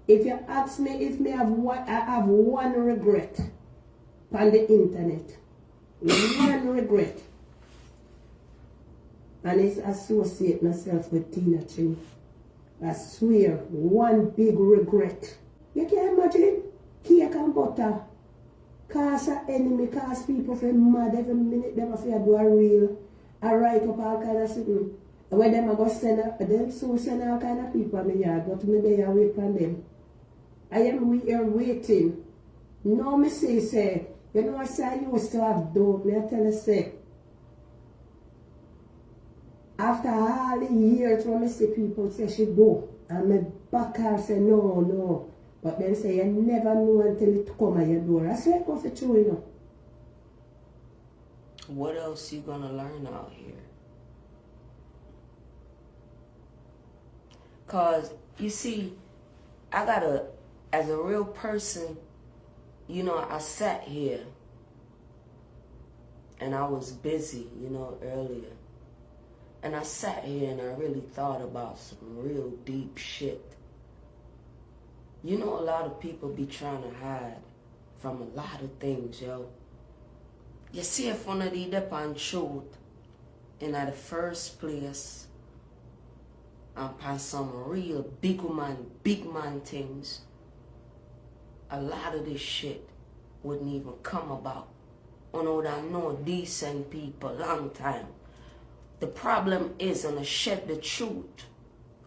If you ask me if me have what, I have one regret on the internet. One regret. And it's associate myself with Tina Chin. I swear, one big regret. You can imagine? Cake and butter. Cause an enemy, cause people feel mad every minute. Them have to do a reel. I write up all kind of something. When them go send them so send all kind of people in my yard, but me there wait for them. I am here waiting. No me say, you know I say I used to have dope. Me I tell you say, after all the years when I see people say she do, and me back her say no. But then say you never know until it come at your door. I say go for true, you know. What else you gonna learn out here? Cause you see, as a real person, you know, I sat here and I was busy, you know, earlier. And I sat here and I really thought about some real deep shit. You know, a lot of people be trying to hide from a lot of things, yo. You see if one of these depend truth in the first place and on some real big man things, a lot of this shit wouldn't even come about. On would I know decent people long time. The problem is on to shed the truth,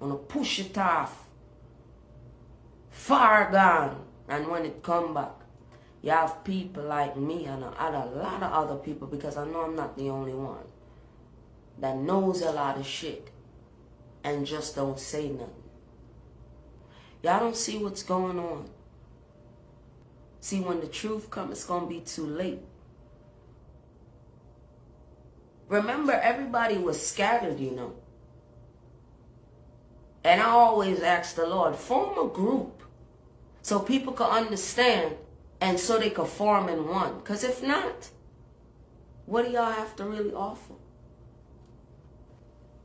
on to push it off, far gone, and when it come back, you have people like me and a lot of other people, because I know I'm not the only one, that knows a lot of shit and just don't say nothing. Y'all don't see what's going on. See, when the truth comes, it's going to be too late. Remember, everybody was scattered, you know. And I always ask the Lord, form a group so people can understand and so they can form in one. Because if not, what do y'all have to really offer?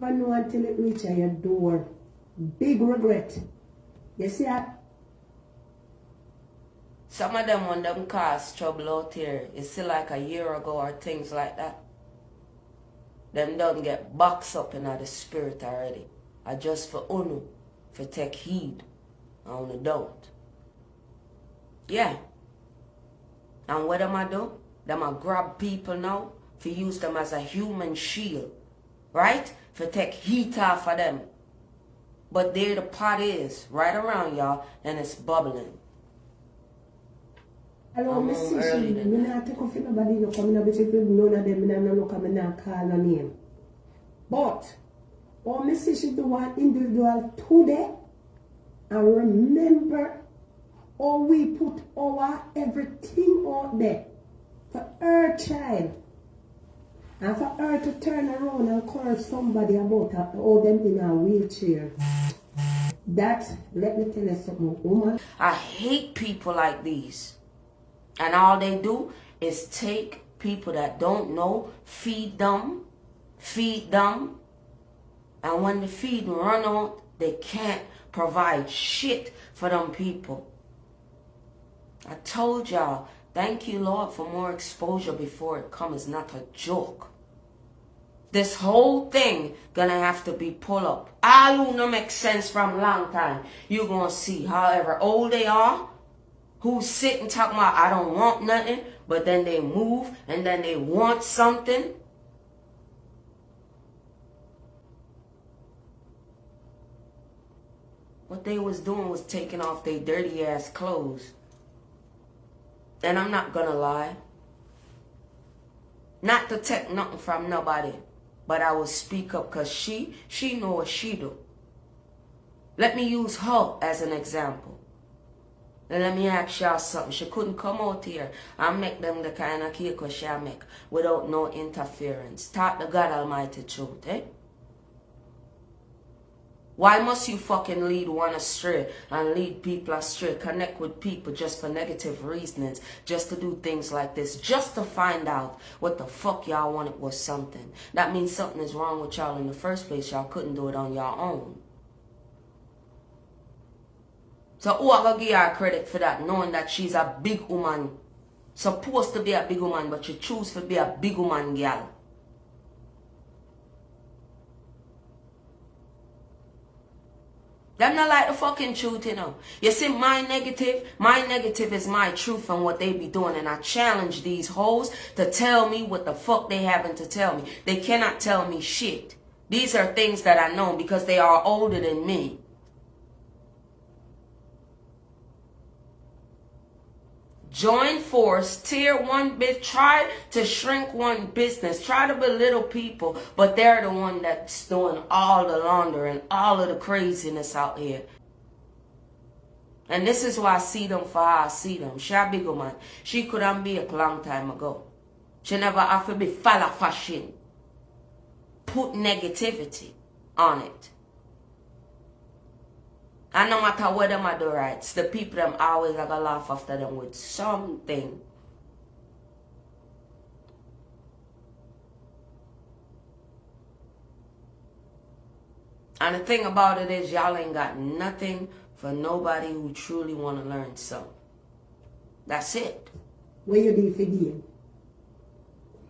I know until it reaches your door. Big regret. You see that? Some of them, when them cause trouble out here, it's still like a year ago or things like that. Them don't get boxed up in the spirit already. I just for unu, for take heed. I unu don't. Yeah. And what am I do? Them I grab people now, for use them as a human shield. Right? For take heat off of them. But there the pot is, right around y'all, and it's bubbling. Hello, Miss Stacy. I not take off nobody, no come in between people, none of them, I no come and call no name. But, all Miss Stacy do one individual today, and remember, all we put our everything out there for her child. And for her to turn around and call somebody about all them in a wheelchair. That, let me tell you something, woman. I hate people like these. And all they do is take people that don't know, feed them. And when the feed run out, they can't provide shit for them people. I told y'all, thank you, Lord, for more exposure before it comes. It's not a joke. This whole thing gonna have to be pulled up. All who no make sense from long time. You gonna see, however old they are, who's sitting talking about I don't want nothing, but then they move and then they want something. What they was doing was taking off their dirty ass clothes. And I'm not gonna lie. Not to take nothing from nobody. But I will speak up because she know what she do. Let me use her as an example. And let me ask y'all something. She couldn't come out here and make them the kind of cake she make without no interference. Talk the God Almighty truth, eh? Why must you fucking lead one astray and lead people astray? Connect with people just for negative reasons, just to do things like this, just to find out what the fuck y'all wanted was something. That means something is wrong with y'all in the first place. Y'all couldn't do it on your own. So who I gonna give her credit for that, knowing that she's a big woman, supposed to be a big woman, but she choose to be a big woman girl. Them not like the fucking truth, you know. You see, my negative is my truth and what they be doing. And I challenge these hoes to tell me what the fuck they having to tell me. They cannot tell me shit. These are things that I know because they are older than me. Join force, tier one bit, try to shrink one business, try to belittle people, but they're the one that's doing all the laundering, all of the craziness out here. And this is why I see them for how I see them. She a big woman. She could have been a long time ago. She never have to be follow fashion. Put negativity on it. And no matter what them I do right, the people them always are gonna laugh after them with something. And the thing about it is y'all ain't got nothing for nobody who truly want to learn something. That's it. What you do for gain?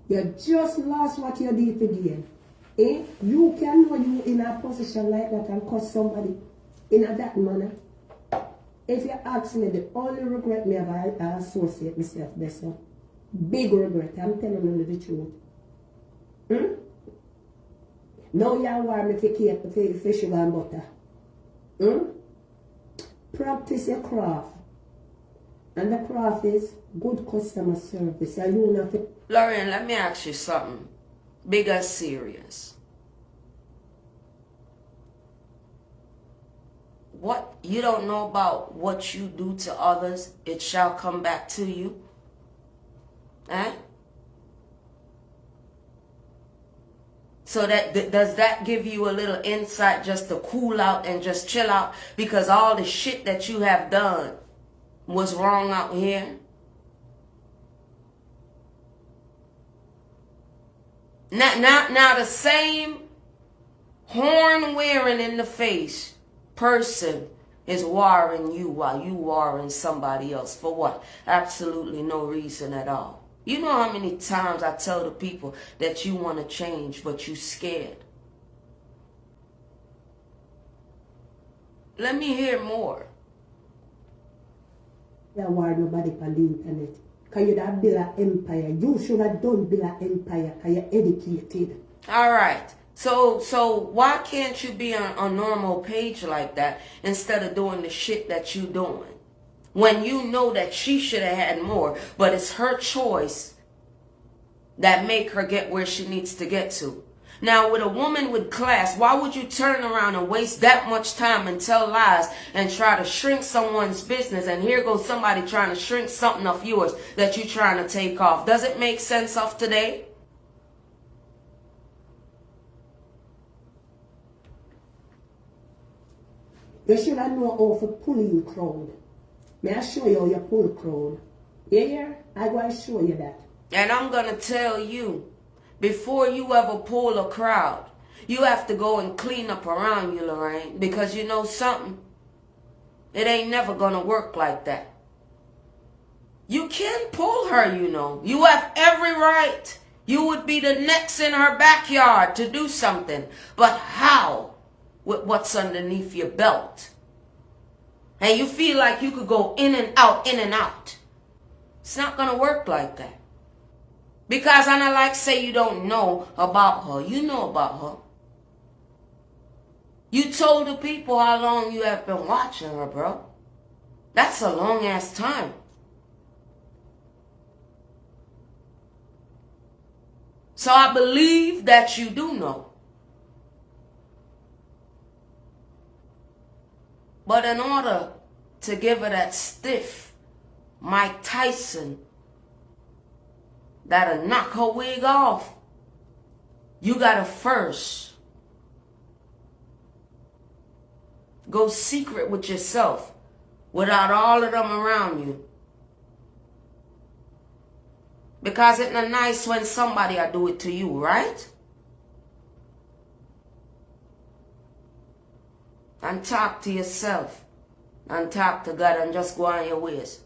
You just lost what you did for gain. Eh? You can know you in a position like that and cause somebody in that manner. If you ask me, the only regret me have I associate myself best. Big regret. I'm telling you the truth. Now you want me to keep for sugar and butter. Practice your craft. And the craft is good customer service. And you not to... Lorraine, let me ask you something. Big as serious. What you don't know about what you do to others, it shall come back to you. Eh? So does that give you a little insight just to cool out and just chill out? Because all the shit that you have done was wrong out here. Now the same horn wearing in the face person is warring you while you warring somebody else. For what? Absolutely no reason at all. You know how many times I tell the people that you want to change, but you scared. Let me hear more. You war nobody on the internet. Because you don't build an empire. You should have done build an empire because you're educated. All right. So why can't you be on a normal page like that instead of doing the shit that you doing? When you know that she should have had more, but it's her choice that make her get where she needs to get to. Now, with a woman with class, why would you turn around and waste that much time and tell lies and try to shrink someone's business? And here goes somebody trying to shrink something of yours that you're trying to take off. Does it make sense of today? You should have known how to pull in crowd. May I show you how you pull crowd? Yeah, I'm going to show you that. And I'm going to tell you, before you ever pull a crowd, you have to go and clean up around you, Lorraine. Because you know something? It ain't never going to work like that. You can pull her, you know. You have every right. You would be the next in her backyard to do something. But how? With what's underneath your belt. And you feel like you could go in and out, in and out. It's not going to work like that. Because I don't like say you don't know about her. You know about her. You told the people how long you have been watching her, bro. That's a long ass time. So I believe that you do know. But in order to give her that stiff Mike Tyson that'll knock her wig off, you gotta first go secret with yourself without all of them around you. Because it's not nice when somebody will do it to you, right? And talk to yourself. and talk to God and just go on your ways.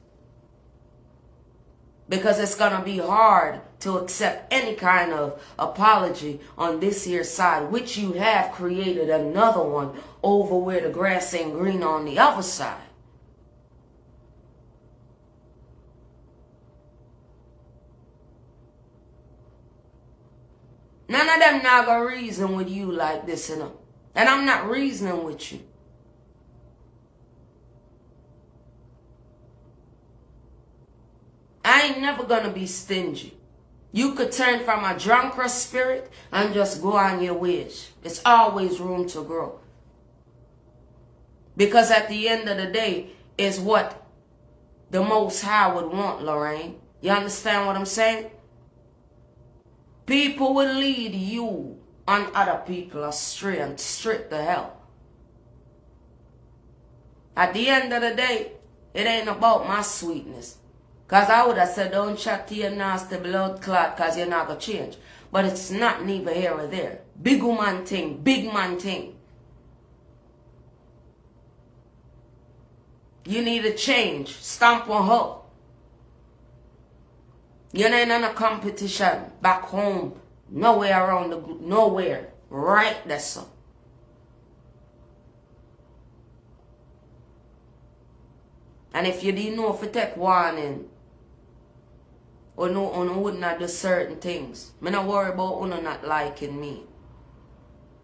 Because it's going to be hard to accept any kind of apology on this here side, which you have created another one over where the grass ain't green on the other side. None of them not gonna reason with you like this, you know. And I'm not reasoning with you. I ain't never gonna be stingy. You could turn from a drunkard spirit and just go on your ways. It's always room to grow. Because at the end of the day, is what the Most High would want, Lorraine. You understand what I'm saying? People will lead you and other people astray and straight to hell. At the end of the day, it ain't about my sweetness. Because I would have said, don't chat to your nasty blood clot because you're not going to change. But it's not neither here or there. Big woman thing, big man thing. You need a change. Stamp on her. You're not in a competition back home. Nowhere around the group. Nowhere. Right there, so. And if you didn't know if you take warning, or no, wouldn't not do certain things. Me not worry about you not liking me.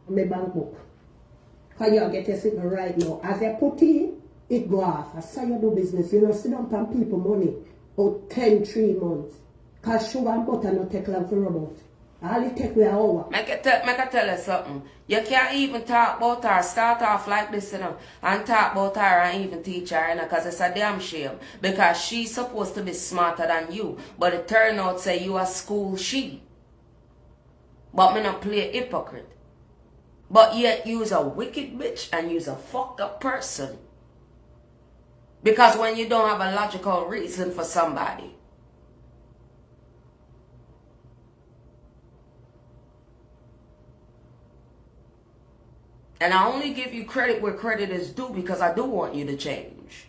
My bank book. Because you get your signal right now. As you put in, it go off. As you do business, you know, sit down on people money out 3 months. Because sugar and butter not take long for about. All it take we an hour. Make I tell you something. You can't even talk about her, start off like this, you know, and talk about her and even teach her, you know, because it's a damn shame. Because she's supposed to be smarter than you. But it turn out say you a school she. But me not play hypocrite. But yet you's a wicked bitch and you's a fucked up person. Because when you don't have a logical reason for somebody. And I only give you credit where credit is due because I do want you to change.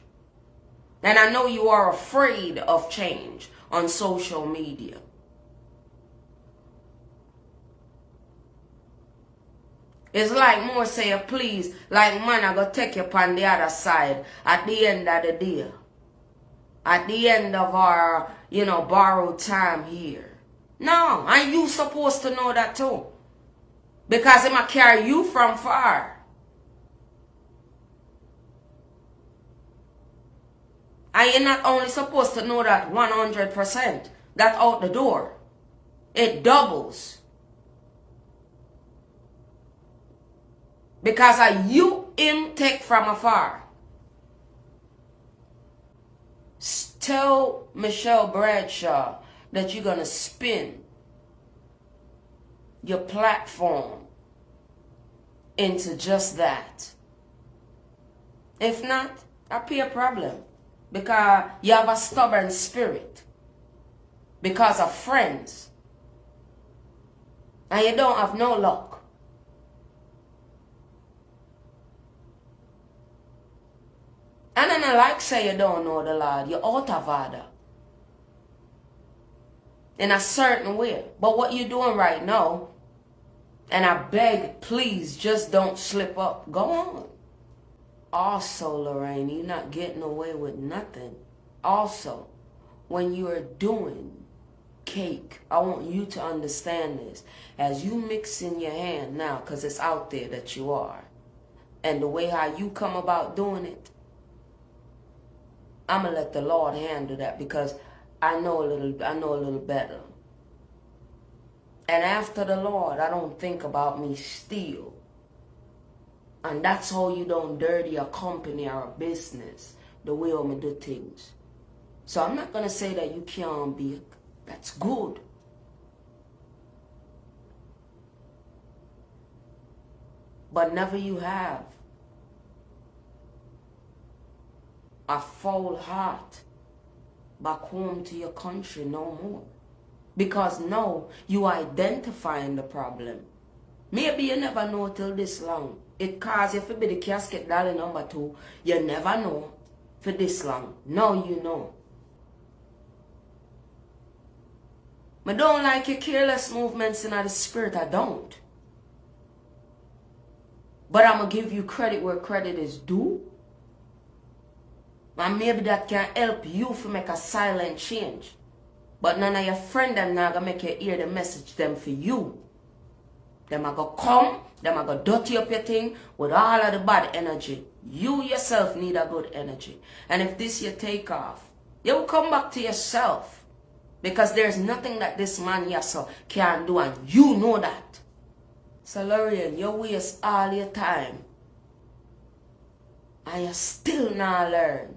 And I know you are afraid of change on social media. It's like more say, please, like man, I go take you upon the other side at the end of the day. At the end of our, you know, borrowed time here. No, and you supposed to know that too. Because it might carry you from far. And you're not only supposed to know that 100%. That's out the door. It doubles. Because you intake from afar. Tell Michelle Bradshaw that you're going to spin your platform into just that. If not, that'll be a problem. Because you have a stubborn spirit. Because of friends. And you don't have no luck. And then I like say you don't know the Lord. You're out of order. In a certain way. But what you're doing right now, and I beg, please, just don't slip up. Go on. Also, Lorraine, you're not getting away with nothing. Also, when you are doing cake, I want you to understand this. As you mix in your hand now, because it's out there that you are, and the way how you come about doing it, I'm going to let the Lord handle that because I know a little better. And after the Lord, I don't think about me still. And that's how you don't dirty a company or a business, the way I'm going to do things. So I'm not going to say that you can't be, that's good. But never you have a foul heart back home to your country no more. Because now you are identifying the problem. Maybe you never know till this long. It cause you to be the casket dolly number 2. You never know for this long. Now you know. I don't like your careless movements in the spirit. I don't. But I'm going to give you credit where credit is due. And maybe that can help you to make a silent change. But none of your friends them not going to make you hear the message them for you. Them are going to come. Them are going to dirty up your thing with all of the bad energy. You yourself need a good energy. And if this you take off, you will come back to yourself. Because there's nothing that this man yourself can do. And you know that. So Lorraine, you waste all your time. And you still not learn.